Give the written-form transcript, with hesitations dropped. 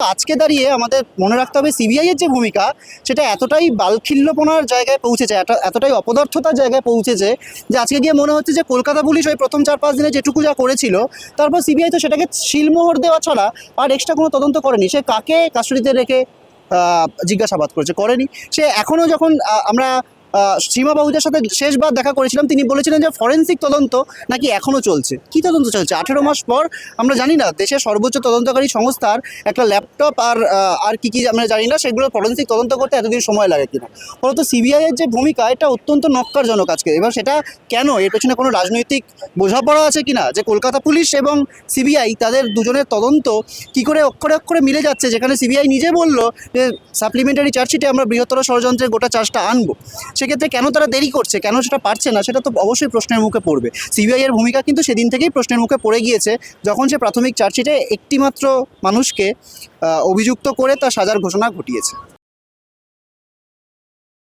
আজকে দাঁড়িয়ে আমাদের মনে রাখতে হবে সিবিআই এর যে ভূমিকা সেটা এতটাই বালখিল্যপনার জায়গায় পৌঁছেছে, এতটাই অপদার্থতার জায়গায় পৌঁছেছে যে আজকে গিয়ে মনে হচ্ছে যে কলকাতা পুলিশ ওই প্রথম 4-5 দিনে যেটুকু যা করেছিল তারপর সিবিআই তো সেটাকে শিলমোহর দেওয়া ছাড়া আর এক্সট্রা কোনো তদন্ত করেনি। সে কাকে কাস্টডিতে রেখে জিজ্ঞাসাবাদ করেনি। সে এখনও যখন আমরা সীমা বাবুদের সাথে শেষবার দেখা করেছিলাম তিনি বলেছিলেন যে ফরেন্সিক তদন্ত নাকি এখনও চলছে। কী তদন্ত চলছে? 18 মাস পর আমরা জানি না দেশের সর্বোচ্চ তদন্তকারী সংস্থার একটা ল্যাপটপ আর কী আমরা জানি না সেগুলো ফরেন্সিক তদন্ত করতে এতদিন সময় লাগে কিনা। ফলত সিবিআইয়ের যে ভূমিকা এটা অত্যন্ত নক্কারজনক আজকে। এবার সেটা কেন, এর পেছনে কোনো রাজনৈতিক বোঝাপড়া আছে কিনা যে কলকাতা পুলিশ এবং সিবিআই তাদের দুজনের তদন্ত কী করে অক্ষরে অক্ষরে মিলে যাচ্ছে, যেখানে সিবিআই নিজে বলল যে সাপ্লিমেন্টারি চার্জশিটে আমরা বৃহত্তর ষড়যন্ত্রের গোটা চার্জটা আনবো। সেক্ষেত্রে কেন তারা দেরি করছে, কেন সেটা পারছে না, সেটা তো অবশ্যই প্রশ্নের মুখে পড়বে। সিবিআই এর ভূমিকা কিন্তু সেদিন থেকেই প্রশ্নের মুখে পড়ে গিয়েছে যখন সে প্রাথমিক চার্জশিটে একটিমাত্র মানুষকে অভিযুক্ত করে তার সাজার ঘোষণা ঘটিয়েছে।